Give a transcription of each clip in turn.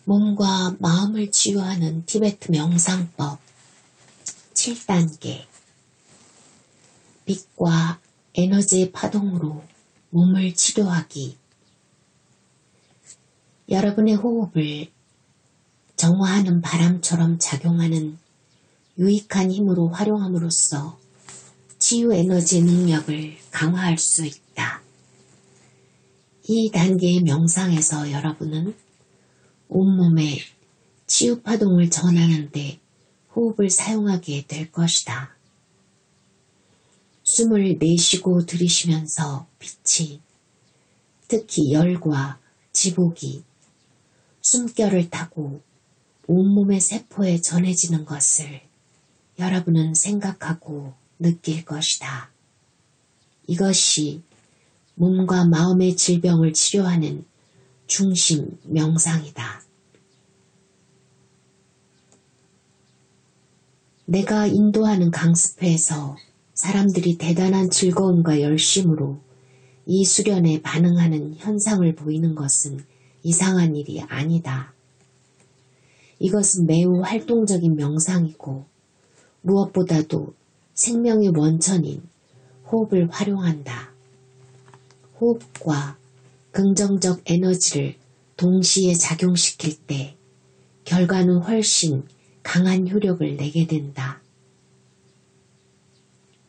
몸과 마음을 치유하는 티베트 명상법 7단계. 빛과 에너지의 파동으로 몸을 치료하기. 여러분의 호흡을 정화하는 바람처럼 작용하는 유익한 힘으로 활용함으로써 치유 에너지의 능력을 강화할 수 있다. 이 단계의 명상에서 여러분은 온몸에 치유 파동을 전하는 데 호흡을 사용하게 될 것이다. 숨을 내쉬고 들이쉬면서 빛이, 특히 열과 지복이 숨결을 타고 온몸의 세포에 전해지는 것을 여러분은 생각하고 느낄 것이다. 이것이 몸과 마음의 질병을 치료하는 중심 명상이다. 내가 인도하는 강습회에서 사람들이 대단한 즐거움과 열심으로 이 수련에 반응하는 현상을 보이는 것은 이상한 일이 아니다. 이것은 매우 활동적인 명상이고 무엇보다도 생명의 원천인 호흡을 활용한다. 호흡과 긍정적 에너지를 동시에 작용시킬 때 결과는 훨씬 강한 효력을 내게 된다.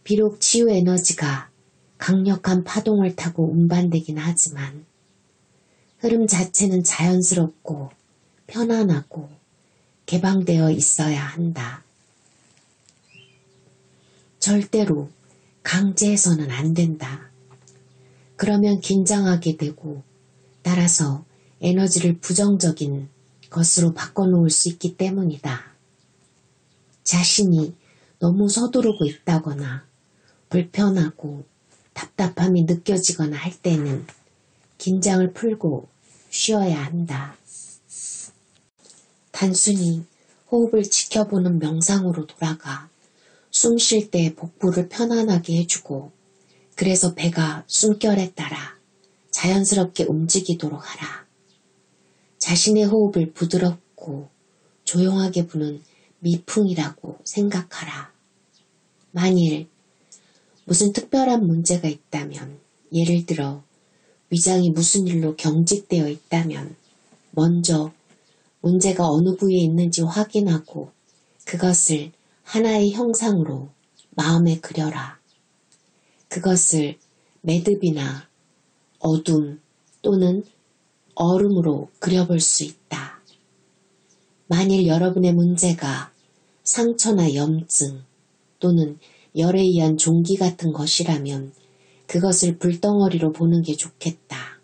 비록 치유 에너지가 강력한 파동을 타고 운반되긴 하지만 흐름 자체는 자연스럽고 편안하고 개방되어 있어야 한다. 절대로 강제해서는 안 된다. 그러면 긴장하게 되고 따라서 에너지를 부정적인 것으로 바꿔놓을 수 있기 때문이다. 자신이 너무 서두르고 있다거나 불편하고 답답함이 느껴지거나 할 때는 긴장을 풀고 쉬어야 한다. 단순히 호흡을 지켜보는 명상으로 돌아가 숨 쉴 때 복부를 편안하게 해주고 그래서 배가 숨결에 따라 자연스럽게 움직이도록 하라. 자신의 호흡을 부드럽고 조용하게 부는 미풍이라고 생각하라. 만일 무슨 특별한 문제가 있다면, 예를 들어 위장이 무슨 일로 경직되어 있다면 먼저 문제가 어느 부위에 있는지 확인하고 그것을 하나의 형상으로 마음에 그려라. 그것을 매듭이나 어둠 또는 얼음으로 그려볼 수 있다. 만일 여러분의 문제가 상처나 염증 또는 열에 의한 종기 같은 것이라면 그것을 불덩어리로 보는 게 좋겠다.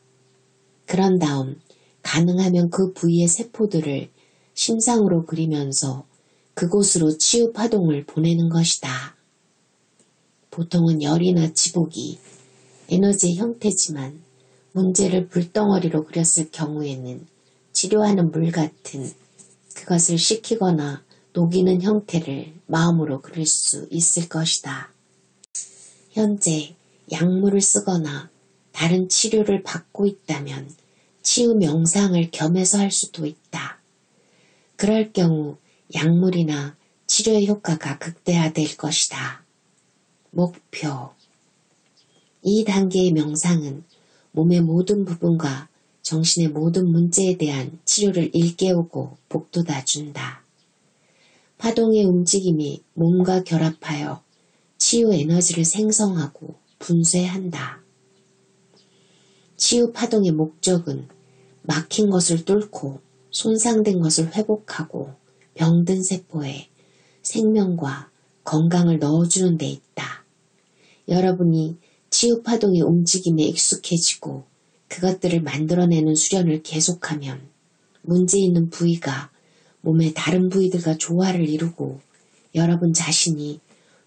그런 다음 가능하면 그 부위의 세포들을 심상으로 그리면서 그곳으로 치유 파동을 보내는 것이다. 보통은 열이나 지복이 에너지의 형태지만 문제를 불덩어리로 그렸을 경우에는 치료하는 물 같은 그것을 식히거나 녹이는 형태를 마음으로 그릴 수 있을 것이다. 현재 약물을 쓰거나 다른 치료를 받고 있다면 치유 명상을 겸해서 할 수도 있다. 그럴 경우 약물이나 치료의 효과가 극대화될 것이다. 목표. 이 단계의 명상은 몸의 모든 부분과 정신의 모든 문제에 대한 치료를 일깨우고 복돋아 준다. 파동의 움직임이 몸과 결합하여 치유 에너지를 생성하고 분쇄한다. 치유 파동의 목적은 막힌 것을 뚫고 손상된 것을 회복하고 병든 세포에 생명과 건강을 넣어주는 데 있다. 여러분이 치유 파동의 움직임에 익숙해지고 그것들을 만들어내는 수련을 계속하면 문제 있는 부위가 몸의 다른 부위들과 조화를 이루고 여러분 자신이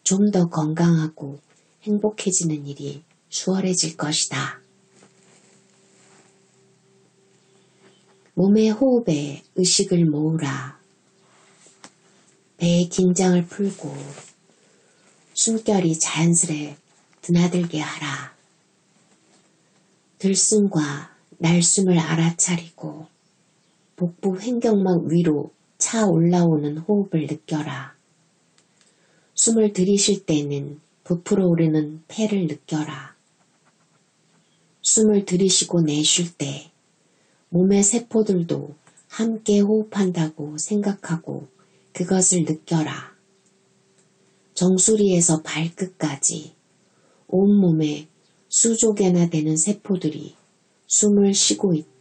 좀 더 건강하고 행복해지는 일이 수월해질 것이다. 몸의 호흡에 의식을 모으라. 배의 긴장을 풀고 숨결이 자연스레 드나들게 하라. 들숨과 날숨을 알아차리고 복부 횡격막 위로 차 올라오는 호흡을 느껴라. 숨을 들이쉴 때는 부풀어 오르는 폐를 느껴라. 숨을 들이쉬고 내쉴 때 몸의 세포들도 함께 호흡한다고 생각하고 그것을 느껴라. 정수리에서 발끝까지 온몸에 수조 개나 되는 세포들이 숨을 쉬고 있다.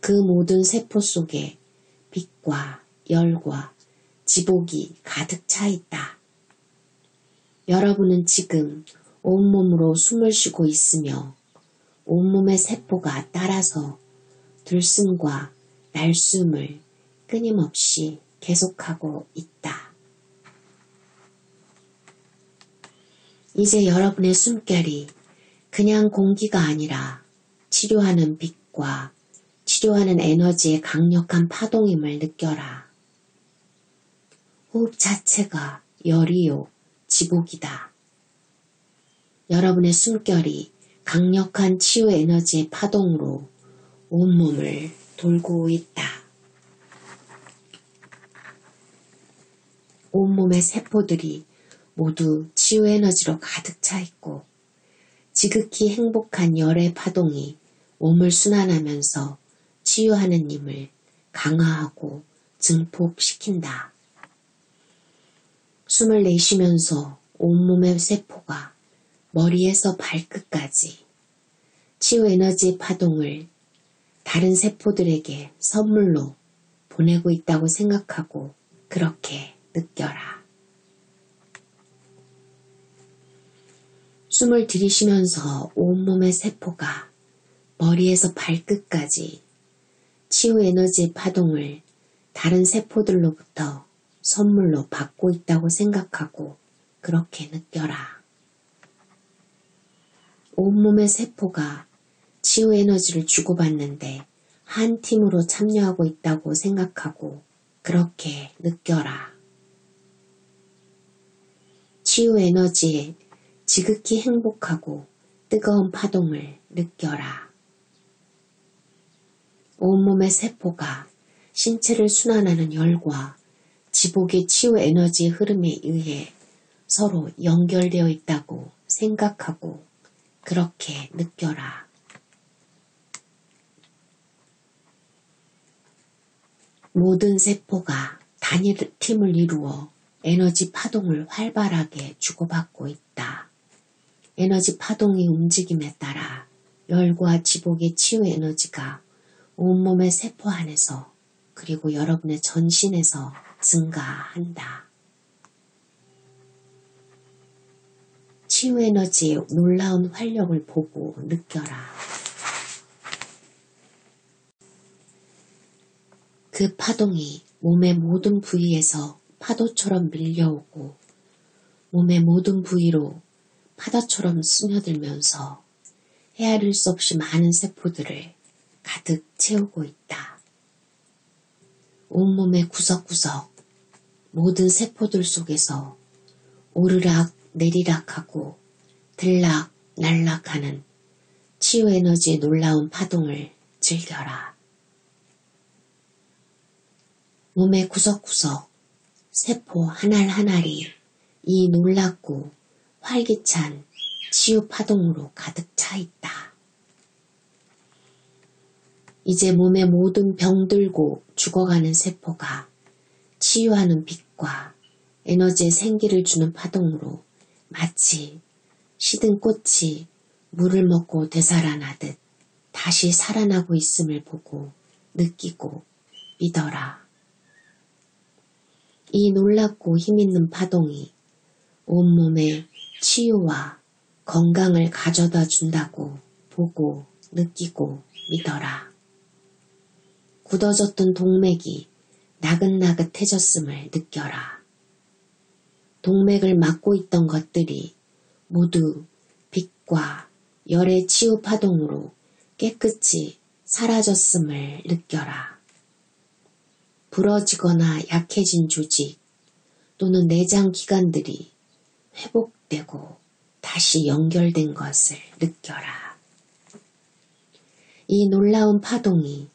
그 모든 세포 속에 빛과 열과 지복이 가득 차 있다. 여러분은 지금 온몸으로 숨을 쉬고 있으며 온몸의 세포가 따라서 들숨과 날숨을 끊임없이 계속하고 있다. 이제 여러분의 숨결이 그냥 공기가 아니라 치료하는 빛과 치료하는 에너지의 강력한 파동임을 느껴라. 호흡 자체가 열이요, 지복이다. 여러분의 숨결이 강력한 치유 에너지의 파동으로 온몸을 돌고 있다. 온몸의 세포들이 모두 치유 에너지로 가득 차 있고 지극히 행복한 열의 파동이 몸을 순환하면서 치유하는 힘을 강화하고 증폭시킨다. 숨을 내쉬면서 온몸의 세포가 머리에서 발끝까지 치유 에너지의 파동을 다른 세포들에게 선물로 보내고 있다고 생각하고 그렇게 느껴라. 숨을 들이쉬면서 온몸의 세포가 머리에서 발끝까지 치유 에너지의 파동을 다른 세포들로부터 선물로 받고 있다고 생각하고 그렇게 느껴라. 온몸의 세포가 치유 에너지를 주고받는데 한 팀으로 참여하고 있다고 생각하고 그렇게 느껴라. 치유 에너지에 지극히 행복하고 뜨거운 파동을 느껴라. 온몸의 세포가 신체를 순환하는 열과 지복의 치유 에너지의 흐름에 의해 서로 연결되어 있다고 생각하고 그렇게 느껴라. 모든 세포가 단일 팀을 이루어 에너지 파동을 활발하게 주고받고 있다. 에너지 파동의 움직임에 따라 열과 지복의 치유 에너지가 온몸의 세포 안에서 그리고 여러분의 전신에서 증가한다. 치유 에너지의 놀라운 활력을 보고 느껴라. 그 파동이 몸의 모든 부위에서 파도처럼 밀려오고 몸의 모든 부위로 파도처럼 스며들면서 헤아릴 수 없이 많은 세포들을 가득 채우고 있다. 온몸의 구석구석 모든 세포들 속에서 오르락 내리락하고 들락 날락하는 치유 에너지의 놀라운 파동을 즐겨라. 몸의 구석구석 세포 하나하나리 이 놀랍고 활기찬 치유 파동으로 가득 차 있다. 이제 몸의 모든 병들고 죽어가는 세포가 치유하는 빛과 에너지의 생기를 주는 파동으로 마치 시든 꽃이 물을 먹고 되살아나듯 다시 살아나고 있음을 보고 느끼고 믿어라. 이 놀랍고 힘있는 파동이 온몸에 치유와 건강을 가져다 준다고 보고 느끼고 믿어라. 굳어졌던 동맥이 나긋나긋해졌음을 느껴라. 동맥을 막고 있던 것들이 모두 빛과 열의 치유 파동으로 깨끗이 사라졌음을 느껴라. 부러지거나 약해진 조직 또는 내장 기관들이 회복되고 다시 연결된 것을 느껴라. 이 놀라운 파동이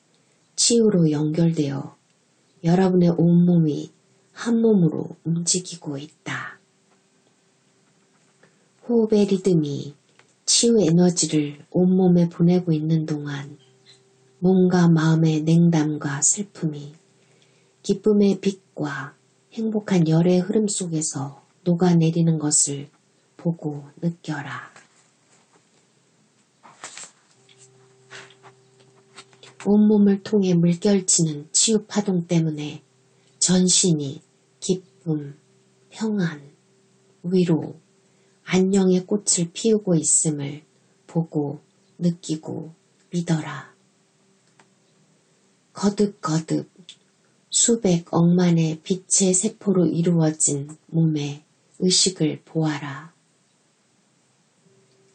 치유로 연결되어 여러분의 온몸이 한 몸으로 움직이고 있다. 호흡의 리듬이 치유 에너지를 온몸에 보내고 있는 동안 몸과 마음의 냉담과 슬픔이 기쁨의 빛과 행복한 열의 흐름 속에서 녹아내리는 것을 보고 느껴라. 온몸을 통해 물결치는 치유 파동 때문에 전신이 기쁨, 평안, 위로, 안녕의 꽃을 피우고 있음을 보고 느끼고 믿어라. 거듭거듭 수백 억만의 빛의 세포로 이루어진 몸의 의식을 보아라.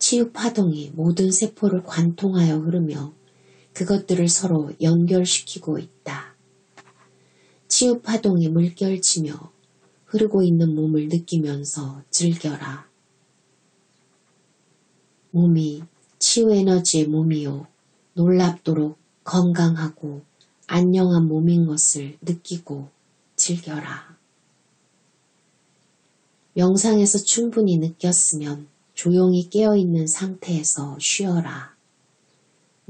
치유 파동이 모든 세포를 관통하여 흐르며 그것들을 서로 연결시키고 있다. 치유 파동이 물결치며 흐르고 있는 몸을 느끼면서 즐겨라. 몸이 치유 에너지의 몸이요 놀랍도록 건강하고 안녕한 몸인 것을 느끼고 즐겨라. 명상에서 충분히 느꼈으면 조용히 깨어있는 상태에서 쉬어라.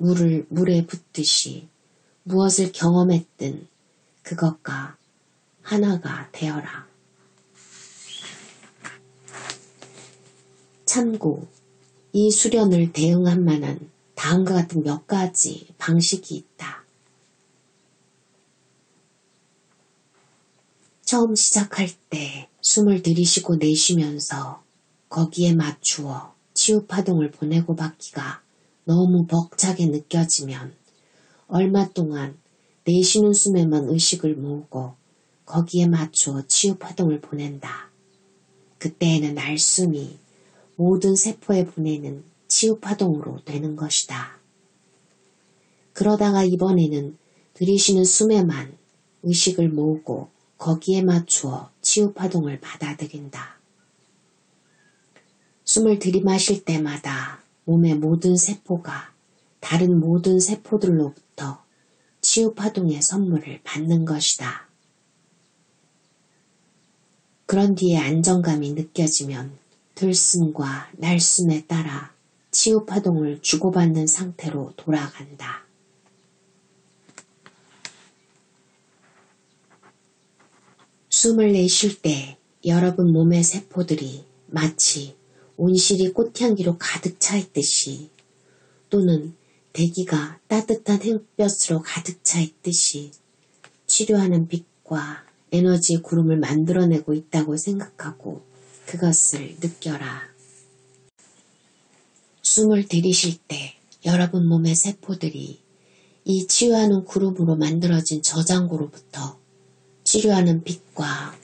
물에 붓듯이 무엇을 경험했든 그것과 하나가 되어라. 참고 이 수련을 대응할 만한 다음과 같은 몇 가지 방식이 있다. 처음 시작할 때 숨을 들이쉬고 내쉬면서 거기에 맞추어 치유 파동을 보내고 받기가 너무 벅차게 느껴지면 얼마 동안 내쉬는 숨에만 의식을 모으고 거기에 맞추어 치유 파동을 보낸다. 그때에는 날숨이 모든 세포에 보내는 치유 파동으로 되는 것이다. 그러다가 이번에는 들이쉬는 숨에만 의식을 모으고 거기에 맞추어 치유 파동을 받아들인다. 숨을 들이마실 때마다 몸의 모든 세포가 다른 모든 세포들로부터 치유 파동의 선물을 받는 것이다. 그런 뒤에 안정감이 느껴지면 들숨과 날숨에 따라 치유 파동을 주고받는 상태로 돌아간다. 숨을 내쉴 때 여러분 몸의 세포들이 마치 온실이 꽃향기로 가득 차 있듯이 또는 대기가 따뜻한 햇볕으로 가득 차 있듯이 치료하는 빛과 에너지의 구름을 만들어내고 있다고 생각하고 그것을 느껴라. 숨을 들이쉴 때 여러분 몸의 세포들이 이 치유하는 구름으로 만들어진 저장고로부터 치료하는 빛과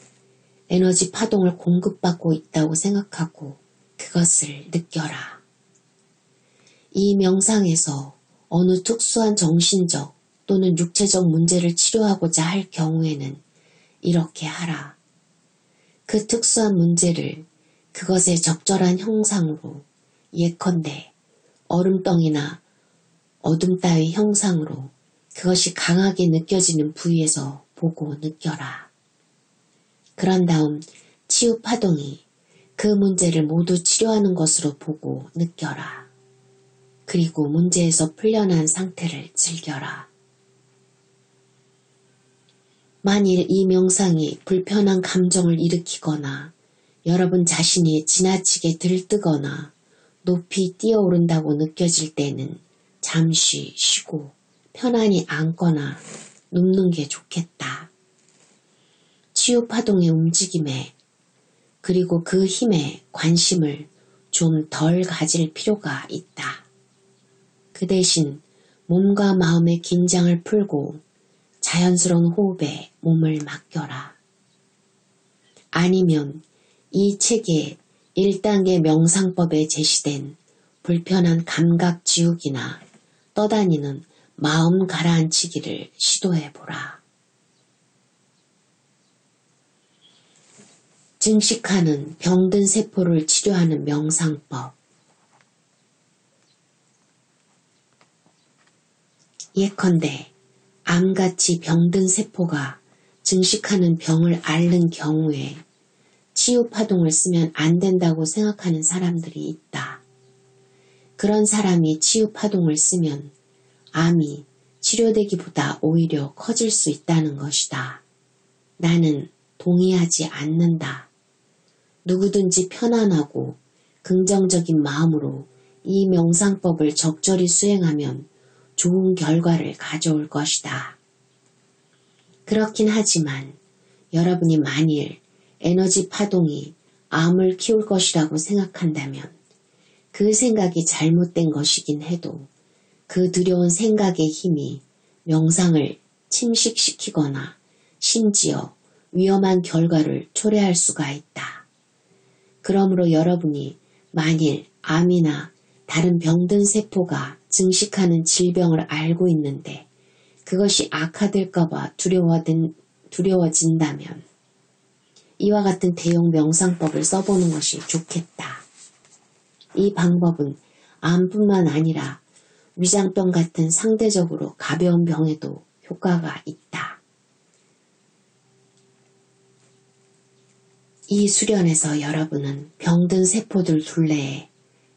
에너지 파동을 공급받고 있다고 생각하고 그것을 느껴라. 이 명상에서 어느 특수한 정신적 또는 육체적 문제를 치료하고자 할 경우에는 이렇게 하라. 그 특수한 문제를 그것의 적절한 형상으로 예컨대 얼음덩이나 어둠 따위 형상으로 그것이 강하게 느껴지는 부위에서 보고 느껴라. 그런 다음 치유 파동이 그 문제를 모두 치료하는 것으로 보고 느껴라. 그리고 문제에서 풀려난 상태를 즐겨라. 만일 이 명상이 불편한 감정을 일으키거나 여러분 자신이 지나치게 들뜨거나 높이 뛰어오른다고 느껴질 때는 잠시 쉬고 편안히 앉거나 눕는 게 좋겠다. 치유 파동의 움직임에 그리고 그 힘에 관심을 좀 덜 가질 필요가 있다. 그 대신 몸과 마음의 긴장을 풀고 자연스러운 호흡에 몸을 맡겨라. 아니면 이 책의 1단계 명상법에 제시된 불편한 감각 지우기나 떠다니는 마음 가라앉히기를 시도해보라. 증식하는 병든 세포를 치료하는 명상법. 예컨대 암같이 병든 세포가 증식하는 병을 앓는 경우에 치유파동을 쓰면 안 된다고 생각하는 사람들이 있다. 그런 사람이 치유파동을 쓰면 암이 치료되기보다 오히려 커질 수 있다는 것이다. 나는 동의하지 않는다. 누구든지 편안하고 긍정적인 마음으로 이 명상법을 적절히 수행하면 좋은 결과를 가져올 것이다. 그렇긴 하지만 여러분이 만일 에너지 파동이 암을 키울 것이라고 생각한다면 그 생각이 잘못된 것이긴 해도 그 두려운 생각의 힘이 명상을 침식시키거나 심지어 위험한 결과를 초래할 수가 있다. 그러므로 여러분이 만일 암이나 다른 병든 세포가 증식하는 질병을 알고 있는데 그것이 악화될까봐 두려워진다면 이와 같은 대용 명상법을 써보는 것이 좋겠다. 이 방법은 암뿐만 아니라 위장병 같은 상대적으로 가벼운 병에도 효과가 있다. 이 수련에서 여러분은 병든 세포들 둘레에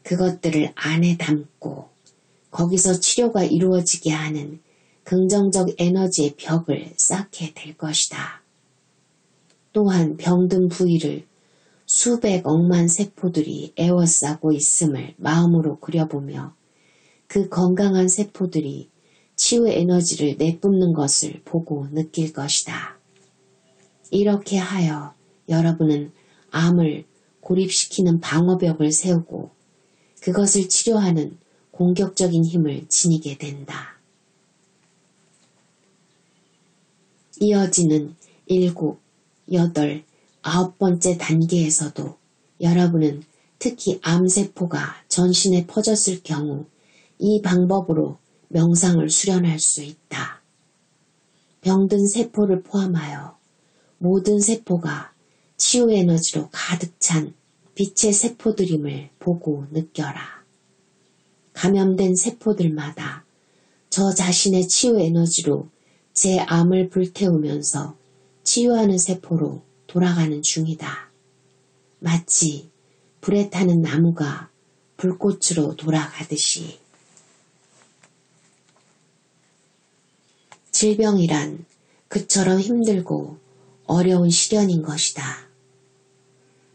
그것들을 안에 담고 거기서 치료가 이루어지게 하는 긍정적 에너지의 벽을 쌓게 될 것이다. 또한 병든 부위를 수백 억만 세포들이 에워싸고 있음을 마음으로 그려보며 그 건강한 세포들이 치유 에너지를 내뿜는 것을 보고 느낄 것이다. 이렇게 하여 여러분은 암을 고립시키는 방어벽을 세우고 그것을 치료하는 공격적인 힘을 지니게 된다. 이어지는 7, 8, 9번째 단계에서도 여러분은 특히 암세포가 전신에 퍼졌을 경우 이 방법으로 명상을 수련할 수 있다. 병든 세포를 포함하여 모든 세포가 치유 에너지로 가득 찬 빛의 세포들임을 보고 느껴라. 감염된 세포들마다 저 자신의 치유 에너지로 제 암을 불태우면서 치유하는 세포로 돌아가는 중이다. 마치 불에 타는 나무가 불꽃으로 돌아가듯이. 질병이란 그처럼 힘들고 어려운 시련인 것이다.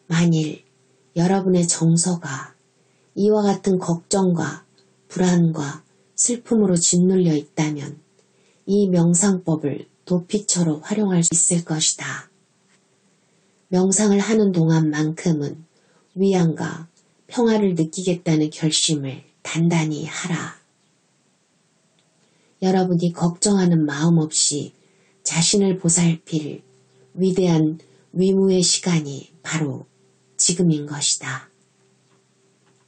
만일 여러분의 정서가 이와 같은 걱정과 불안과 슬픔으로 짓눌려 있다면 이 명상법을 도피처로 활용할 수 있을 것이다. 명상을 하는 동안만큼은 위안과 평화를 느끼겠다는 결심을 단단히 하라. 여러분이 걱정하는 마음 없이 자신을 보살필 위대한 위무의 시간이 바로 지금인 것이다.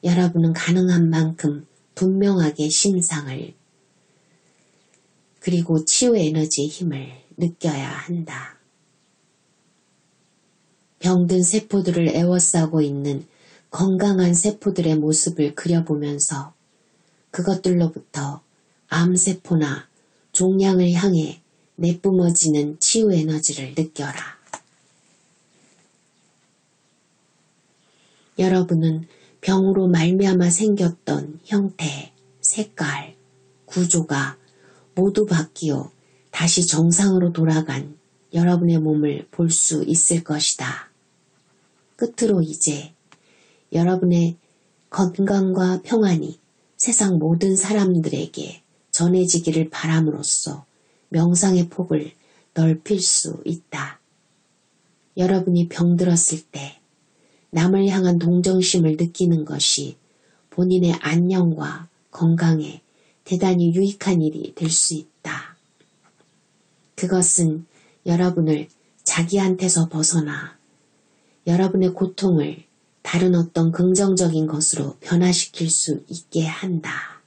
여러분은 가능한 만큼 분명하게 심상을 그리고 치유 에너지의 힘을 느껴야 한다. 병든 세포들을 에워싸고 있는 건강한 세포들의 모습을 그려보면서 그것들로부터 암세포나 종양을 향해 내뿜어지는 치유 에너지를 느껴라. 여러분은 병으로 말미암아 생겼던 형태, 색깔, 구조가 모두 바뀌어 다시 정상으로 돌아간 여러분의 몸을 볼 수 있을 것이다. 끝으로 이제 여러분의 건강과 평안이 세상 모든 사람들에게 전해지기를 바람으로써 명상의 폭을 넓힐 수 있다. 여러분이 병들었을 때 남을 향한 동정심을 느끼는 것이 본인의 안녕과 건강에 대단히 유익한 일이 될 수 있다. 그것은 여러분을 자기한테서 벗어나 여러분의 고통을 다른 어떤 긍정적인 것으로 변화시킬 수 있게 한다.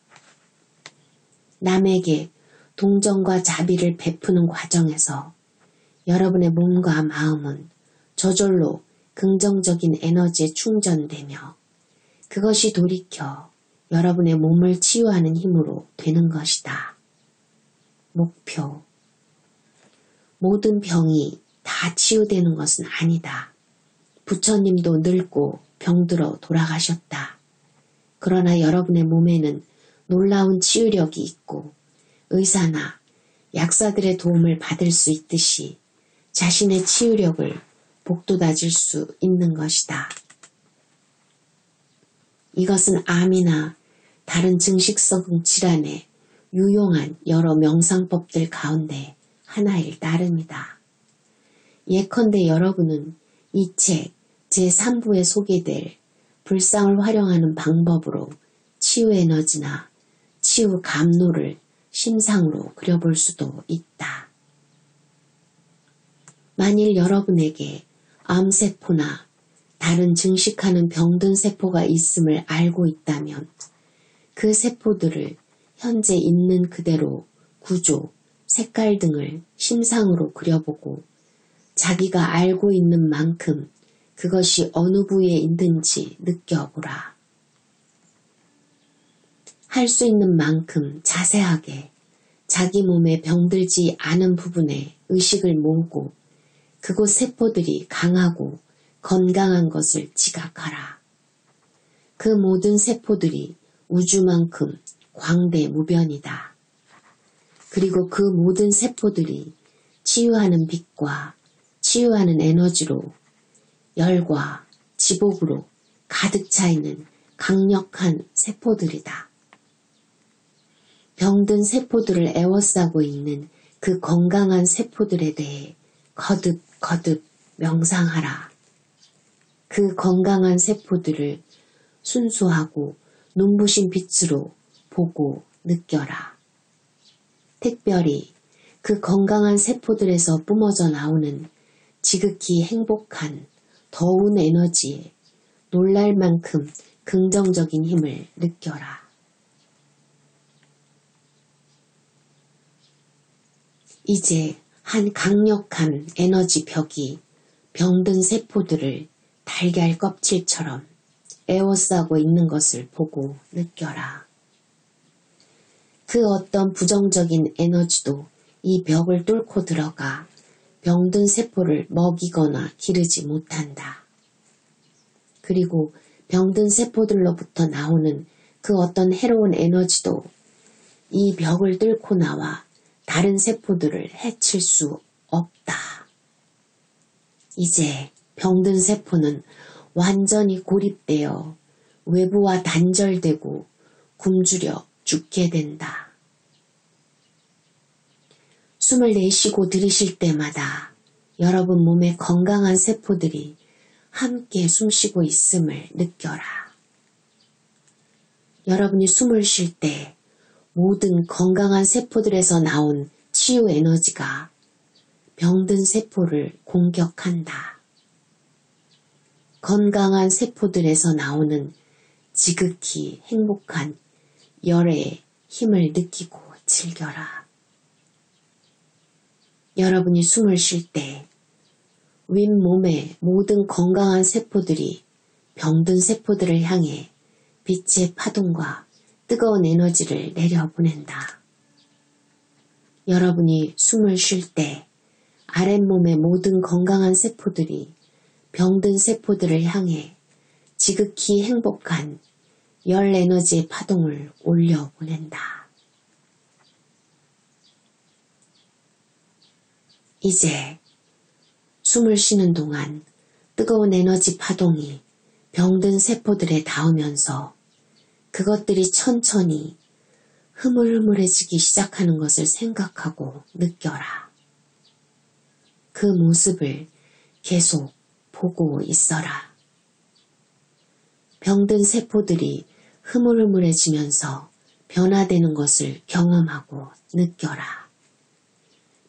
남에게 동정과 자비를 베푸는 과정에서 여러분의 몸과 마음은 저절로 긍정적인 에너지에 충전되며 그것이 돌이켜 여러분의 몸을 치유하는 힘으로 되는 것이다. 목표 모든 병이 다 치유되는 것은 아니다. 부처님도 늙고 병들어 돌아가셨다. 그러나 여러분의 몸에는 놀라운 치유력이 있고 의사나 약사들의 도움을 받을 수 있듯이 자신의 치유력을 복돋아줄 수 있는 것이다. 이것은 암이나 다른 증식성 질환에 유용한 여러 명상법들 가운데 하나일 따름이다. 예컨대 여러분은 이 책 제3부에 소개될 불상을 활용하는 방법으로 치유 에너지나 치유 감로를 심상으로 그려볼 수도 있다. 만일 여러분에게 암세포나 다른 증식하는 병든 세포가 있음을 알고 있다면 그 세포들을 현재 있는 그대로 구조, 색깔 등을 심상으로 그려보고 자기가 알고 있는 만큼 그것이 어느 부위에 있는지 느껴보라. 할 수 있는 만큼 자세하게 자기 몸에 병들지 않은 부분에 의식을 모으고 그곳 세포들이 강하고 건강한 것을 지각하라. 그 모든 세포들이 우주만큼 광대무변이다. 그리고 그 모든 세포들이 치유하는 빛과 치유하는 에너지로 열과 지복으로 가득 차 있는 강력한 세포들이다. 병든 세포들을 에워싸고 있는 그 건강한 세포들에 대해 거듭 명상하라. 그 건강한 세포들을 순수하고 눈부신 빛으로 보고 느껴라. 특별히 그 건강한 세포들에서 뿜어져 나오는 지극히 행복한 더운 에너지에 놀랄 만큼 긍정적인 힘을 느껴라. 이제 한 강력한 에너지 벽이 병든 세포들을 달걀 껍질처럼 에워싸고 있는 것을 보고 느껴라. 그 어떤 부정적인 에너지도 이 벽을 뚫고 들어가 병든 세포를 먹이거나 기르지 못한다. 그리고 병든 세포들로부터 나오는 그 어떤 해로운 에너지도 이 벽을 뚫고 나와 다른 세포들을 해칠 수 없다. 이제 병든 세포는 완전히 고립되어 외부와 단절되고 굶주려 죽게 된다. 숨을 내쉬고 들이쉴 때마다 여러분 몸의 건강한 세포들이 함께 숨쉬고 있음을 느껴라. 여러분이 숨을 쉴 때 모든 건강한 세포들에서 나온 치유 에너지가 병든 세포를 공격한다. 건강한 세포들에서 나오는 지극히 행복한 열의 힘을 느끼고 즐겨라. 여러분이 숨을 쉴 때 윗몸의 모든 건강한 세포들이 병든 세포들을 향해 빛의 파동과 뜨거운 에너지를 내려보낸다. 여러분이 숨을 쉴 때 아랫몸의 모든 건강한 세포들이 병든 세포들을 향해 지극히 행복한 열 에너지의 파동을 올려보낸다. 이제 숨을 쉬는 동안 뜨거운 에너지 파동이 병든 세포들에 닿으면서 그것들이 천천히 흐물흐물해지기 시작하는 것을 생각하고 느껴라. 그 모습을 계속 보고 있어라. 병든 세포들이 흐물흐물해지면서 변화되는 것을 경험하고 느껴라.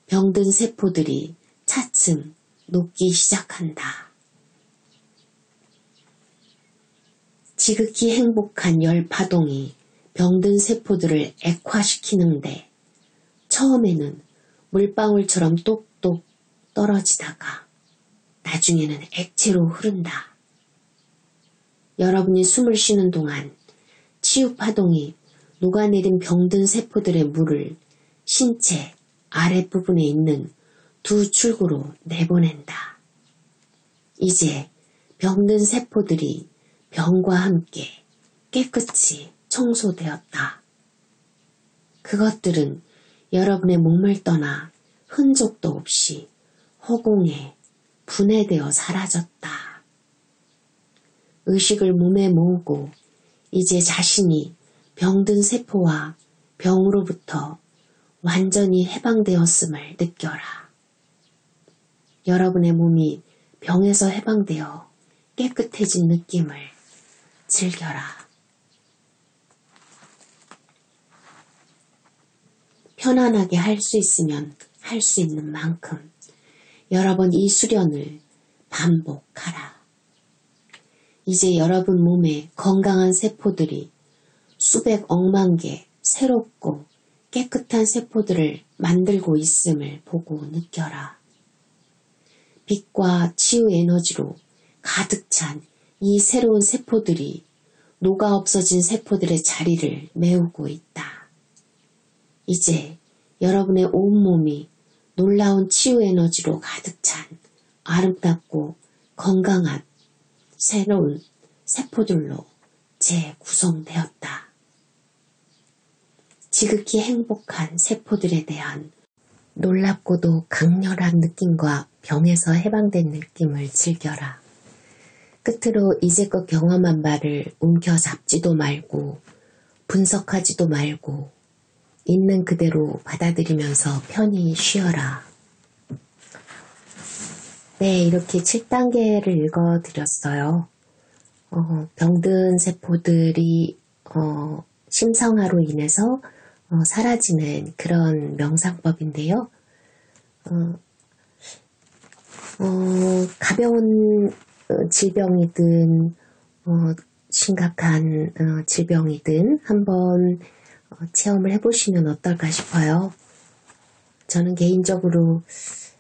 병든 세포들이 차츰 녹기 시작한다. 지극히 행복한 열 파동이 병든 세포들을 액화시키는데 처음에는 물방울처럼 똑똑 떨어지다가 나중에는 액체로 흐른다. 여러분이 숨을 쉬는 동안 치유 파동이 녹아내린 병든 세포들의 물을 신체 아랫부분에 있는 두 출구로 내보낸다. 이제 병든 세포들이 병과 함께 깨끗이 청소되었다. 그것들은 여러분의 몸을 떠나 흔적도 없이 허공에 분해되어 사라졌다. 의식을 몸에 모으고 이제 자신이 병든 세포와 병으로부터 완전히 해방되었음을 느껴라. 여러분의 몸이 병에서 해방되어 깨끗해진 느낌을 즐겨라. 편안하게 할 수 있으면 할 수 있는 만큼 여러 번 이 수련을 반복하라. 이제 여러분 몸에 건강한 세포들이 수백 억만 개 새롭고 깨끗한 세포들을 만들고 있음을 보고 느껴라. 빛과 치유 에너지로 가득 찬 이 새로운 세포들이 녹아 없어진 세포들의 자리를 메우고 있다. 이제 여러분의 온몸이 놀라운 치유 에너지로 가득 찬 아름답고 건강한 새로운 세포들로 재구성되었다. 지극히 행복한 세포들에 대한 놀랍고도 강렬한 느낌과 병에서 해방된 느낌을 즐겨라. 끝으로 이제껏 경험한 바를 움켜잡지도 말고 분석하지도 말고 있는 그대로 받아들이면서 편히 쉬어라. 네, 이렇게 7단계를 읽어드렸어요. 병든 세포들이 심상화로 인해서 사라지는 그런 명상법인데요. 가벼운 질병이든 심각한 질병이든 한번 체험을 해보시면 어떨까 싶어요. 저는 개인적으로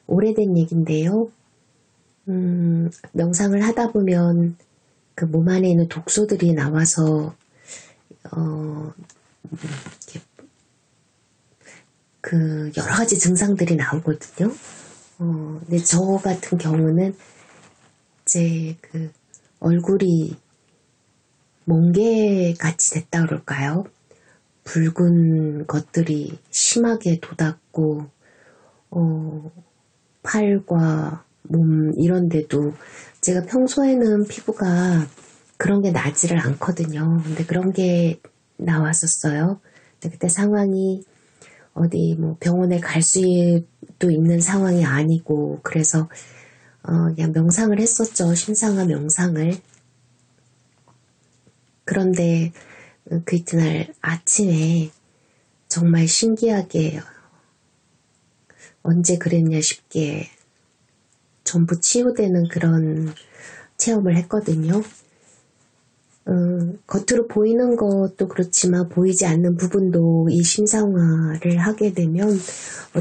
오래된 얘기인데요. 명상을 하다 보면 그 몸 안에 있는 독소들이 나와서 그 여러 가지 증상들이 나오거든요. 근데 저 같은 경우는 제 그 얼굴이 멍게같이 됐다 그럴까요? 붉은 것들이 심하게 돋았고 팔과 몸 이런 데도 제가 평소에는 피부가 그런 게 나지를 않거든요. 근데 그런 게 나왔었어요. 근데 그때 상황이 어디 뭐 병원에 갈 수도 있는 상황이 아니고 그래서 그냥 명상을 했었죠. 심상화 명상을. 그런데 그 이튿날 아침에 정말 신기하게 언제 그랬냐 싶게 전부 치유되는 그런 체험을 했거든요. 겉으로 보이는 것도 그렇지만 보이지 않는 부분도 이 심상화를 하게 되면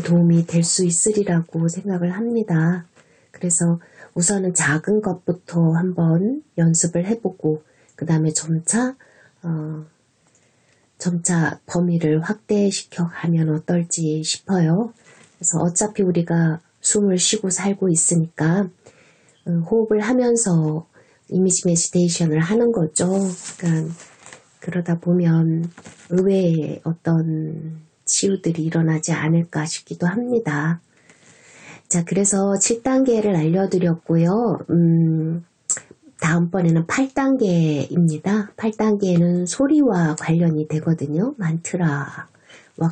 도움이 될 수 있으리라고 생각을 합니다. 그래서 우선은 작은 것부터 한번 연습을 해보고 그 다음에 점차 범위를 확대시켜 가면 어떨지 싶어요. 그래서 어차피 우리가 숨을 쉬고 살고 있으니까 호흡을 하면서 이미지 메디테이션을 하는 거죠. 그러니까 그러다 보면 의외의 어떤 치유들이 일어나지 않을까 싶기도 합니다. 자, 그래서 7단계를 알려드렸고요. 다음번에는 8단계입니다. 8단계는 소리와 관련이 되거든요. 만트라와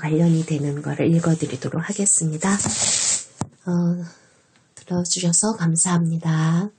관련이 되는 거를 읽어드리도록 하겠습니다. 들어주셔서 감사합니다.